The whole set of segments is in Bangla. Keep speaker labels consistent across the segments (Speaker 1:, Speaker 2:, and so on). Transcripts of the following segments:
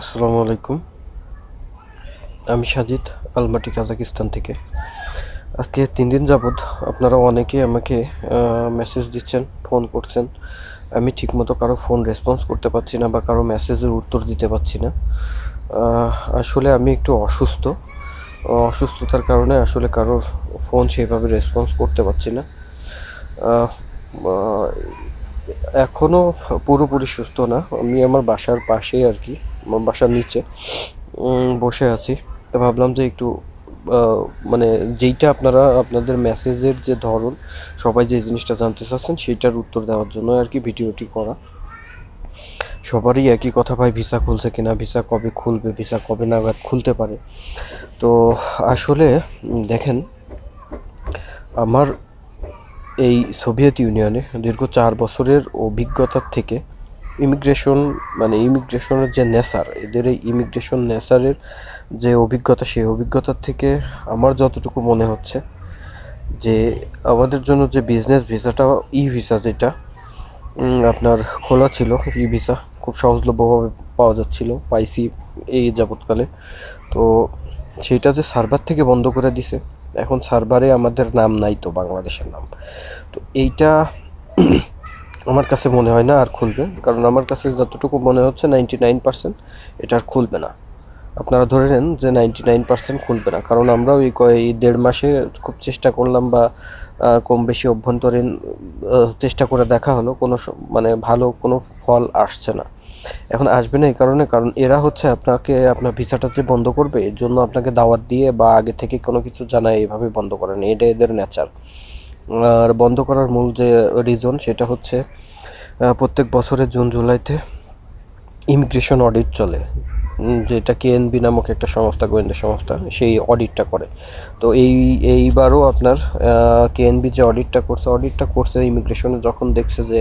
Speaker 1: আসসালামু আলাইকুম। আমি সাজিদ, আলমাটি, কাজাকিস্তান থেকে। আজকে 3 দিন যাবৎ আপনারা অনেকে আমাকে মেসেজ দিচ্ছেন, ফোন করছেন। আমি ঠিকমতো কারো ফোন রেসপন্স করতে পারছি না বা কারো মেসেজের উত্তর দিতে পারছি না। আসলে আমি একটু অসুস্থ। অসুস্থতার কারণে আসলে কারোর ফোন সেভাবে রেসপন্স করতে পারছি না। আহ, আহ, এখনও পুরোপুরি সুস্থ না। আমি আমার বাসার পাশেই আর কি, আমার বাসার নিচে বসে আছি। তো ভাবলাম যে একটু আহ, মানে যেইটা আপনারা আপনাদের মেসেজের যে ধরন, সবাই যে জিনিসটা জানতে চাচ্ছেন সেইটার উত্তর দেওয়ার জন্য আর কি ভিডিওটি করা। সবারই একই কথা, ভাই ভিসা খুলছে কিনা, ভিসা কবে খুলবে, ভিসা কবে নাগাদ খুলতে পারে। তো আসলে দেখেন, আমার এই সোভিয়েত ইউনিয়নে দীর্ঘ 4 বছরের অভিজ্ঞতার থেকে ইমিগ্রেশন, মানে ইমিগ্রেশনের যে নেসার, এদের এই ইমিগ্রেশন নেসারের যে অভিজ্ঞতা, সেই অভিজ্ঞতার থেকে আমার যতটুকু মনে হচ্ছে যে আমাদের জন্য যে বিজনেস ভিসাটা, ই ভিসা যেটা আপনার খোলা ছিল, ই ভিসা খুব সহজলভ্যভাবে পাওয়া যাচ্ছিল, পাইছি এই যাবৎকালে। তো সেটা যে সার্ভার থেকে বন্ধ করে দিছে, এখন সার্ভারে আমাদের নাম নাই, তো বাংলাদেশের নাম। তো এইটা আমার কাছে মনে হয় না আর খুলবে, কারণ আমার কাছে যতটুকু মনে হচ্ছে 99% এটা আর খুলবে না। আপনারা ধরে নেন যে 99% খুলবে না, কারণ আমরাও এই 1.5 মাসে খুব চেষ্টা করলাম, বা কম বেশি অভ্যন্তরীণ চেষ্টা করে দেখা হলো, কোনো মানে ভালো কোনো ফল আসছে না। এখন আসবে না এই কারণে, কারণ এরা হচ্ছে আপনাকে আপনার ভিসাটা যে বন্ধ করবে, এর জন্য আপনাকে দাওয়াত দিয়ে বা আগে থেকে কোনো কিছু জানায় এইভাবে বন্ধ করে না, এটা এদের নেচার। আর বন্ধ করার মূল যে রিজন, সেটা হচ্ছে প্রত্যেক বছরের জুন জুলাইতে ইমিগ্রেশন অডিট চলে, যেটা কেএনবি নামক একটা সংস্থা, গোয়েন্দা সংস্থা, সেই অডিটটা করে। তো এইবারও আপনার কেএনবি যে অডিটটা করছে ইমিগ্রেশনে, যখন দেখছে যে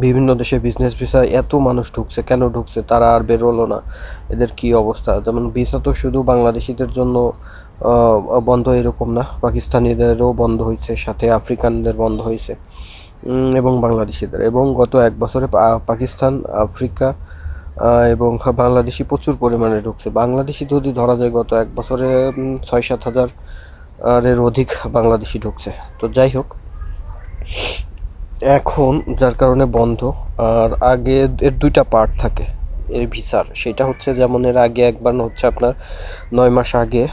Speaker 1: বিভিন্ন দেশে বিজনেস ভিসায় এত মানুষ ঢুকছে, কেন ঢুকছে, তারা আর বেরোলো না, এদের কি অবস্থা। যেমন ভিসা তো শুধু বাংলাদেশিদের জন্য বন্ধ এরকম না, পাকিস্তানিদেরও বন্ধ হয়েছে, সাথে আফ্রিকানদের বন্ধ হয়েছে, এবং বাংলাদেশিদের। এবং গত 1 বছরে পাকিস্তান, আফ্রিকা এবং বাংলাদেশি প্রচুর পরিমাণে ঢুকছে। বাংলাদেশি যদি ধরা যায়, গত 1 বছরে 6-7 হাজার এর অধিক বাংলাদেশি ঢুকছে। তো যাই হোক, এখন যার কারণে বন্ধ। আর আগে এর 2টা পার্ট থাকে এই ভিসার, সেটা হচ্ছে যেমন এর আগে একবার হচ্ছে আপনার 9 মাস আগে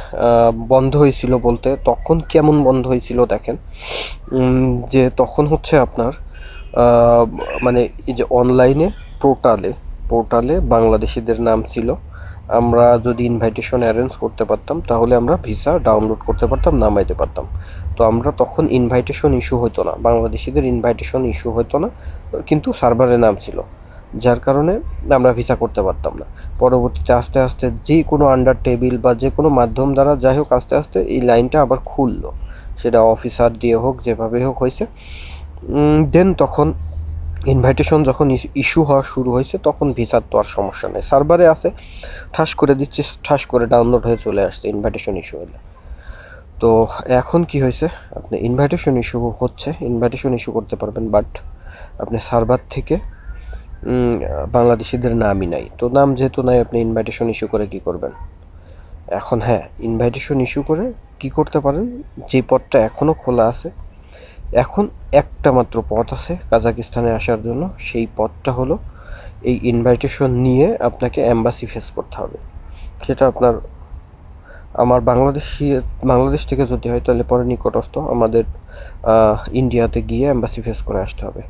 Speaker 1: বন্ধ হয়েছিল। বলতে তখন কেমন বন্ধ হয়েছিল দেখেন, যে তখন হচ্ছে আপনার আহ, মানে এই যে অনলাইনে পোর্টালে বাংলাদেশিদের নাম ছিল। আমরা যদি ইনভাইটেশন অ্যারেঞ্জ করতে পারতাম, তাহলে আমরা ভিসা ডাউনলোড করতে পারতাম, নামাইতে পারতাম। তো আমরা তখন ইনভাইটেশন ইস্যু হতো না, বাংলাদেশিদের ইনভাইটেশন ইস্যু হতো না, কিন্তু সার্ভারে নাম ছিল, যার কারণে আমরা ভিসা করতে পারতাম না। পরবর্তীতে আস্তে আস্তে যে কোনো আন্ডার টেবিল বা যে কোনো মাধ্যম দ্বারা, যাই হোক, আস্তে আস্তে এই লাইনটা আবার খুললো, সেটা অফিসার দিয়ে হোক, যেভাবে হোক হয়েছে। দেন তখন ইনভাইটেশন যখন ইস্যু হওয়া শুরু হয়েছে, তখন ভিসার তো আর সমস্যা নেই, সার্ভারে আছে, ঠাস করে দিচ্ছে, ঠাস করে ডাউনলোড হয়ে চলে আসছে ইনভাইটেশন ইস্যু হলে। তো এখন কি হয়েছে, আপনি ইনভাইটেশন ইস্যু হচ্ছে, ইনভাইটেশন ইস্যু করতে পারবেন, বাট আপনি সার্ভার থেকে বাংলাদেশিদের নামই নাই। তো নাম যেহেতু নাই, আপনি ইনভাইটেশন ইস্যু করে কি করবেন? এখন হ্যাঁ, ইনভাইটেশন ইস্যু করে কি করতে পারেন, যে পথটা এখনও খোলা আছে, এখন একটা মাত্র পথ আছে কাজাকিস্তানে আসার জন্য, সেই পথটা হলো এই ইনভাইটেশন নিয়ে আপনাকে এম্বাসি ফেস করতে হবে। সেটা আপনার, আমার বাংলাদেশ থেকে যদি হয়, তাহলে পরে নিকটস্থ আমাদের ইন্ডিয়াতে গিয়ে এম্বাসি ফেস করে আসতে হবে।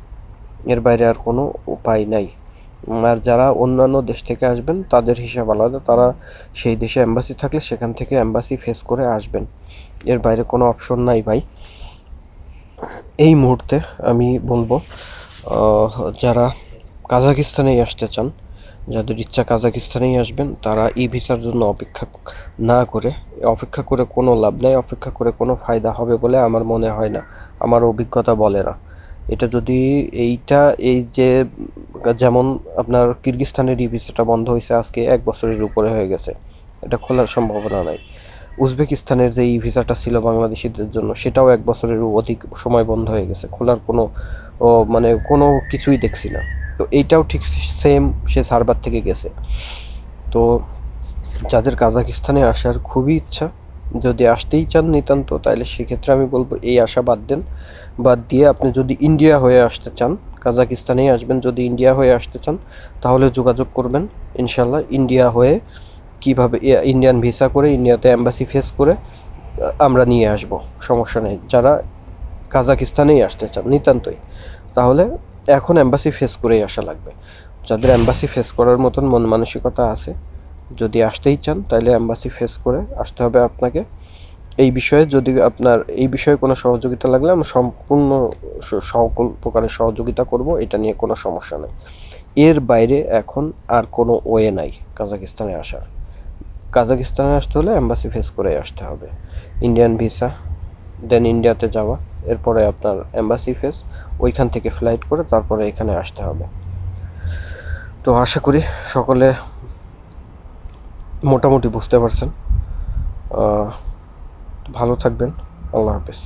Speaker 1: এর বাইরে আর কোনো উপায় নাই। আর যারা অন্যান্য দেশ থেকে আসবেন, তাদের হিসাব আলাদা, তারা সেই দেশে এম্বাসি থাকলে সেখান থেকে এম্বাসি ফেস করে আসবেন, এর বাইরে কোনো অপশন নাই ভাই এই মুহূর্তে। আমি বলবো যারা কাজাকিস্তানেই আসতে চান, যাদের ইচ্ছা কাজাকিস্তানেই আসবেন, তারা ই ভিসার জন্য অপেক্ষা করে কোনো লাভ নেই, অপেক্ষা করে কোনো ফায়দা হবে বলে আমার মনে হয় না, আমার অভিজ্ঞতা বলে না। এটা যদি এই যে যেমন আপনার কিরগিজস্তানের ই ভিসাটা বন্ধ হয়েছে, আজকে 1 বছরের উপরে হয়ে গেছে, এটা খোলার সম্ভাবনা নাই। উজবেকিস্তানের যে ই ভিসাটা ছিল বাংলাদেশিদের জন্য, সেটাও 1 বছরেরও অধিক সময় বন্ধ হয়ে গেছে, খোলার কোনো মানে কোনো কিছুই দেখছি না। তো এইটাও ঠিক সেম, সে সার্ভার থেকে গেছে। তো যাদের কাজাকিস্তানে আসার খুবই ইচ্ছা, যদি আসতেই চান নিতান্ত, তাহলে সেক্ষেত্রে আমি বলবো এই আশা বাদ দেন। বাদ দিয়ে আপনি যদি ইন্ডিয়া হয়ে আসতে চান, কাজাকিস্তানেই আসবেন, যদি ইন্ডিয়া হয়ে আসতে চান তাহলে যোগাযোগ করবেন ইনশাল্লাহ। ইন্ডিয়া হয়ে কীভাবে ইন্ডিয়ান ভিসা করে ইন্ডিয়াতে অ্যাম্বাসি ফেস করে আমরা নিয়ে আসব, সমস্যা নেই। যারা কাজাকিস্তানেই আসতে চান নিতান্তই, তাহলে এখন অ্যাম্বাসি ফেস করেই আসা লাগবে। যাদের অ্যাম্বাসি ফেস করার মতন মন মানসিকতা আছে, যদি আসতেই চান তাহলে অ্যাম্বাসি ফেস করে আসতে হবে আপনাকে। এই বিষয়ে যদি আপনার এই বিষয়ে কোনো সহযোগিতা লাগলে আমরা সম্পূর্ণ সকল প্রকারের সহযোগিতা করব, এটা নিয়ে কোনো সমস্যা নেই। এর বাইরে এখন আর কোনো ওয়ে নাই কাজাকিস্তানে আসার। কাজাকিস্তানে আসতে হলে অ্যাম্বাসি ফেস করে আসতে হবে, ইন্ডিয়ান ভিসা, দেন ইন্ডিয়াতে যাওয়া, এরপরে আপনার অ্যাম্বাসি ফেস, ওইখান থেকে ফ্লাইট করে তারপরে এখানে আসতে হবে। তো আশা করি সকলে মোটামুটি বুঝতে পারছেন। ভালো থাকবেন। আল্লাহ হাফেজ।